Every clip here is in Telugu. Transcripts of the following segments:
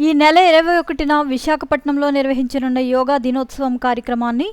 ఈ నెల 21న విశాఖపట్నంలో నిర్వహించనున్న యోగా దినోత్సవం కార్యక్రమాన్ని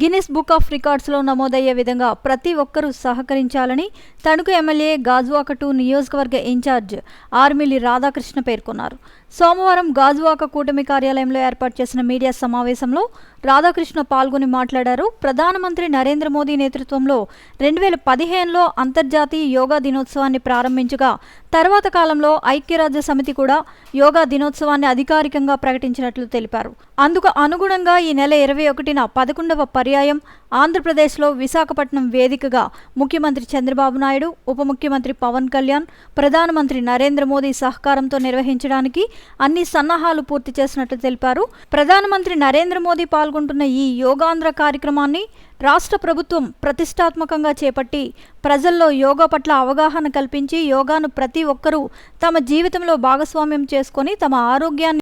గిన్నిస్ బుక్ ఆఫ్ రికార్డ్స్లో నమోదయ్యే విధంగా ప్రతి ఒక్కరూ సహకరించాలని తణుకు ఎమ్మెల్యే గాజువాక 2 నియోజకవర్గ ఇన్ఛార్జ్ ఆర్మిలి రాధాకృష్ణ పేర్కొన్నారు. సోమవారం గాజువాక కూటమి కార్యాలయంలో ఏర్పాటు చేసిన మీడియా సమావేశంలో రాధాకృష్ణ పాల్గొని మాట్లాడారు. ప్రధానమంత్రి నరేంద్ర మోదీ నేతృత్వంలో 2015లో అంతర్జాతీయ యోగా దినోత్సవాన్ని ప్రారంభించగా తర్వాత కాలంలో ఐక్యరాజ్య సమితి కూడా యోగా దినోత్సవాన్ని అధికారికంగా ప్రకటించినట్లు తెలిపారు. అందుకు అనుగుణంగా ఈ నెల 21న 11వ పర్యాయం ఆంధ్రప్రదేశ్లో విశాఖపట్నం వేదికగా ముఖ్యమంత్రి చంద్రబాబు నాయుడు, ఉప ముఖ్యమంత్రి పవన్ కళ్యాణ్, ప్రధానమంత్రి నరేంద్ర మోదీ సహకారంతో నిర్వహించడానికి అన్ని సన్నాహాలు పూర్తి చేసినట్లు తెలిపారు. ప్రధానమంత్రి నరేంద్ర మోదీ పాల్గొంటున్న ఈ యోగాంధ్ర కార్యక్రమాన్ని రాష్ట్ర ప్రభుత్వం ప్రతిష్టాత్మకంగా చేపట్టి ప్రజల్లో యోగా పట్ల అవగాహన కల్పించి యోగాను ప్రతి ఒక్కరూ తమ జీవితంలో భాగస్వామ్యం చేసుకొని తమ ఆరోగ్యాన్ని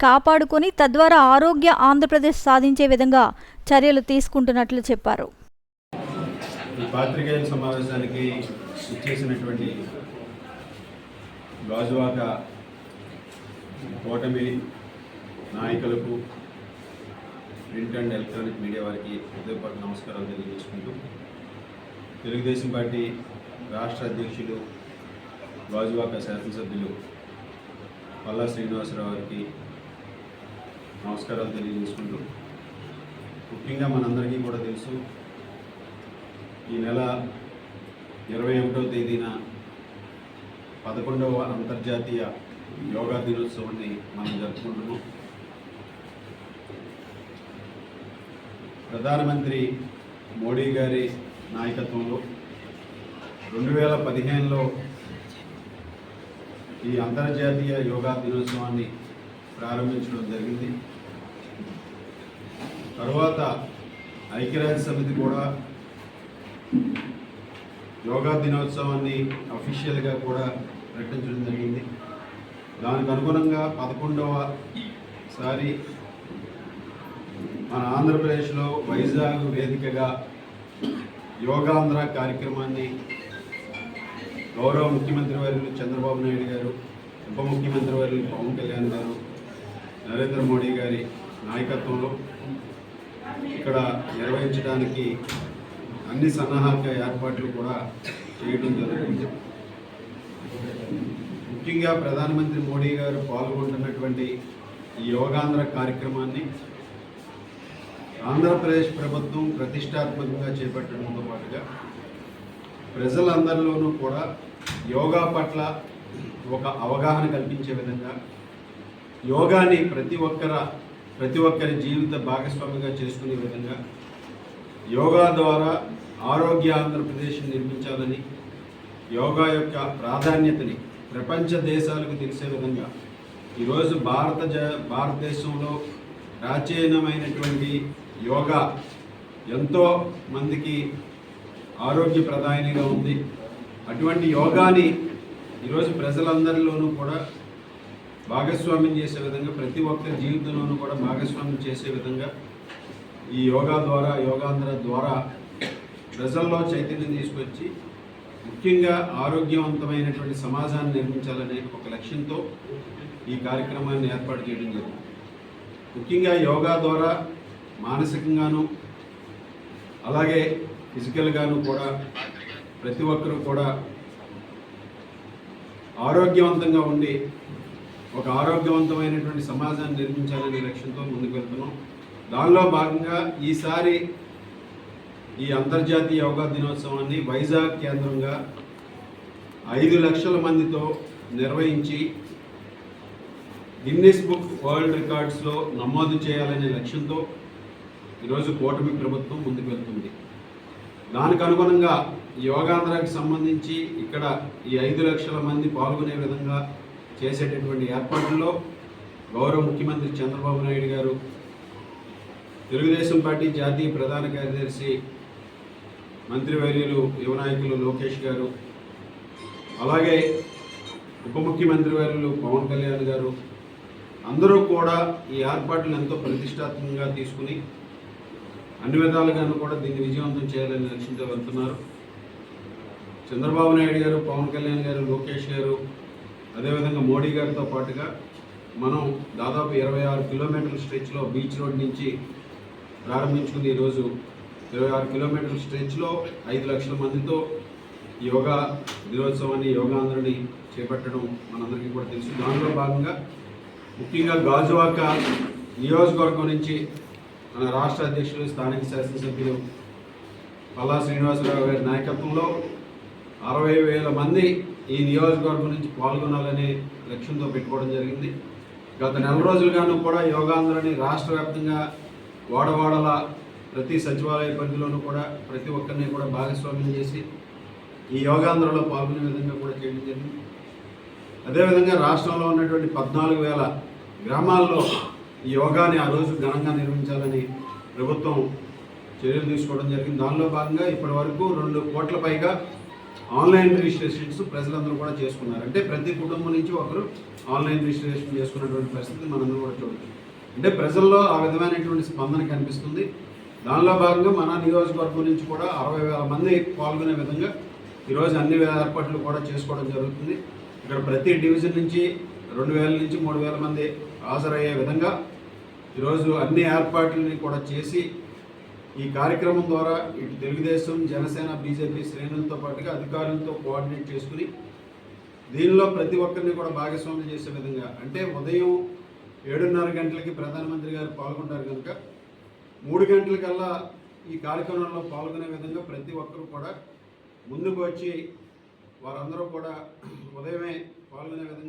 కాపాడుకొని తద్వారా ఆరోగ్య ఆంధ్రప్రదేశ్ సాధించే విధంగా చర్యలు తీసుకుంటున్నట్లు చెప్పారు. ఈ పాత్రికేయుల సమావేశానికి ఇచ్చేసినటువంటి గాజువాక కూటమి నాయకులకు, ప్రింట్ అండ్ ఎలక్ట్రానిక్ మీడియా వారికి హృదయపూర్వక నమస్కారాలు తెలియజేసుకుంటూ, తెలుగుదేశం పార్టీ రాష్ట్ర అధ్యక్షులు గాజువాక శాసనసభ్యులు పల్లా శ్రీనివాసరావు గారికి నమస్కారాలు తెలియజేసుకుంటూ, ముఖ్యంగా మనందరికీ కూడా తెలుసు, ఈ నెల 21వ తేదీన 11వ అంతర్జాతీయ యోగా దినోత్సవాన్ని మనం జరుపుకుంటున్నాం. ప్రధానమంత్రి మోడీ గారి నాయకత్వంలో 2015లో ఈ అంతర్జాతీయ యోగా దినోత్సవాన్ని ప్రారంభించడం జరిగింది. తర్వాత ఐక్యరాజ్య సమితి కూడా యోగా దినోత్సవాన్ని అఫీషియల్గా కూడా ప్రకటించడం జరిగింది. దానికి అనుగుణంగా 11వసారి మన ఆంధ్రప్రదేశ్లో వైజాగ్ వేదికగా యోగాంధ్ర కార్యక్రమాన్ని గౌరవ ముఖ్యమంత్రి వర్యులు చంద్రబాబు నాయుడు గారు, ఉప ముఖ్యమంత్రి వర్యులు పవన్ కళ్యాణ్ గారు, నరేంద్ర మోడీ గారి నాయకత్వంలో ఇక్కడ నిర్వహించడానికి అన్ని సన్నాహక ఏర్పాట్లు కూడా చేయడం జరుగుతుంది. ముఖ్యంగా ప్రధానమంత్రి మోడీ గారు పాల్గొంటున్నటువంటి ఈ యోగాంధ్ర కార్యక్రమాన్ని ఆంధ్రప్రదేశ్ ప్రభుత్వం ప్రతిష్టాత్మకంగా చేపట్టడంతో పాటుగా ప్రజలందరిలోనూ కూడా యోగా పట్ల ఒక అవగాహన కల్పించే విధంగా, యోగాని ప్రతి ఒక్కరి జీవిత భాగస్వామిగా చేసుకునే విధంగా, యోగా ద్వారా ఆరోగ్య ఆంధ్రప్రదేశ్ నిర్మించాలని, యోగా యొక్క ప్రాధాన్యతని ప్రపంచ దేశాలకు తెలిసే విధంగా ఈరోజు భారతదేశంలో ప్రాచీనమైనటువంటి యోగా ఎంతో మందికి ఆరోగ్యప్రదాయనిగా ఉంది. అటువంటి యోగాని ఈరోజు ప్రజలందరిలోనూ కూడా భాగస్వామ్యం చేసే విధంగా, ప్రతి ఒక్కరి జీవితంలోనూ కూడా భాగస్వామ్యం చేసే విధంగా ఈ యోగా ద్వారా, యోగాంధ్ర ద్వారా ప్రజల్లో చైతన్యం తీసుకొచ్చి ముఖ్యంగా ఆరోగ్యవంతమైనటువంటి సమాజాన్ని నిర్మించాలనే ఒక లక్ష్యంతో ఈ కార్యక్రమాన్ని ఏర్పాటు చేయడం జరిగింది. ముఖ్యంగా యోగా ద్వారా మానసికంగాను అలాగే ఫిజికల్గాను కూడా ప్రతి ఒక్కరూ కూడా ఆరోగ్యవంతంగా ఉండి ఒక ఆరోగ్యవంతమైనటువంటి సమాజాన్ని నిర్మించాలనే లక్ష్యంతో ముందుకు వెళ్తున్నాం. దానిలో భాగంగా ఈసారి ఈ అంతర్జాతీయ యోగా దినోత్సవాన్ని వైజాగ్ కేంద్రంగా 5 లక్షల మందితో నిర్వహించి గిన్నిస్ బుక్ వరల్డ్ రికార్డ్స్లో నమోదు చేయాలనే లక్ష్యంతో ఈరోజు కూటమి ప్రభుత్వం ముందుకు వెళ్తుంది. దానికి అనుగుణంగా యోగాంధ్రాకి సంబంధించి ఇక్కడ ఈ 5 లక్షల మంది పాల్గొనే విధంగా చేసేటటువంటి ఏర్పాట్లలో గౌరవ ముఖ్యమంత్రి చంద్రబాబు నాయుడు గారు, తెలుగుదేశం పార్టీ జాతీయ ప్రధాన కార్యదర్శి మంత్రివర్యులు యువ నాయకులు లోకేష్ గారు, అలాగే ఉప ముఖ్యమంత్రి వర్యులు పవన్ కళ్యాణ్ గారు అందరూ కూడా ఈ ఏర్పాట్లను ఎంతో ప్రతిష్టాత్మకంగా తీసుకుని అన్ని విధాలుగాను కూడా దీన్ని విజయవంతం చేయాలని లక్ష్యంతో వెళ్తున్నారు. చంద్రబాబు నాయుడు గారు, పవన్ కళ్యాణ్ గారు, లోకేష్ గారు, అదేవిధంగా మోడీ గారితో పాటుగా మనం దాదాపు 26 కిలోమీటర్ల స్ట్రెచ్లో బీచ్ రోడ్ నుంచి ప్రారంభించుకుని ఈరోజు 26 కిలోమీటర్ల స్ట్రెచ్లో 5 లక్షల మందితో యోగా దినోత్సవాన్ని, యోగాంధ్రని చేపట్టడం మనందరికీ కూడా తెలుసు. దానిలో భాగంగా ముఖ్యంగా గాజువాక నియోజకవర్గం నుంచి మన రాష్ట్ర అధ్యక్షులు, స్థానిక శాసనసభ్యులు పల్లా శ్రీనివాసరావు గారి నాయకత్వంలో 60,000 మంది ఈ నియోజకవర్గం నుంచి పాల్గొనాలనే లక్ష్యంతో పెట్టుకోవడం జరిగింది. గత నెల రోజులుగాను కూడా యోగాంధ్రని రాష్ట్ర వ్యాప్తంగా వాడవాడల ప్రతి సచివాలయ పరిధిలోనూ కూడా ప్రతి ఒక్కరిని కూడా భాగస్వామ్యం చేసి ఈ యోగాంధ్రలో పాల్గొనే విధంగా కూడా చేయడం జరిగింది. అదేవిధంగా రాష్ట్రంలో ఉన్నటువంటి 14,000 గ్రామాల్లో ఈ యోగాని ఆ రోజు ఘనంగా నిర్వహించాలని ప్రభుత్వం చర్యలు తీసుకోవడం జరిగింది. దానిలో భాగంగా ఇప్పటి వరకు 2 కోట్ల పైగా ఆన్లైన్ రిజిస్ట్రేషన్స్ ప్రజలందరూ కూడా చేసుకున్నారు. అంటే ప్రతి కుటుంబం నుంచి ఒకరు ఆన్లైన్ రిజిస్ట్రేషన్ చేసుకున్నటువంటి పరిస్థితి మనందరూ కూడా చూడవచ్చు. అంటే ప్రజల్లో ఆ విధమైనటువంటి స్పందన కనిపిస్తుంది. దానిలో భాగంగా మన నియోజకవర్గం నుంచి కూడా 60,000 మంది పాల్గొనే విధంగా ఈరోజు అన్ని ఏర్పాట్లు కూడా చేసుకోవడం జరుగుతుంది. ఇక్కడ ప్రతి డివిజన్ నుంచి 2,000 నుంచి 3,000 మంది హాజరయ్యే విధంగా ఈరోజు అన్ని ఏర్పాట్లని కూడా చేసి ఈ కార్యక్రమం ద్వారా ఇటు తెలుగుదేశం, జనసేన, బీజేపీ శ్రేణులతో పాటుగా అధికారులతో కోఆర్డినేట్ చేసుకుని దీనిలో ప్రతి ఒక్కరిని కూడా భాగస్వామ్యం చేసే విధంగా, అంటే ఉదయం 7:30 గంటలకి ప్రధానమంత్రి గారు పాల్గొంటారు కనుక 3 గంటలకల్లా ఈ కార్యక్రమంలో పాల్గొనే విధంగా ప్రతి ఒక్కరూ కూడా ముందుకు వచ్చి వారందరూ కూడా ఉదయమే పాల్గొనే విధంగా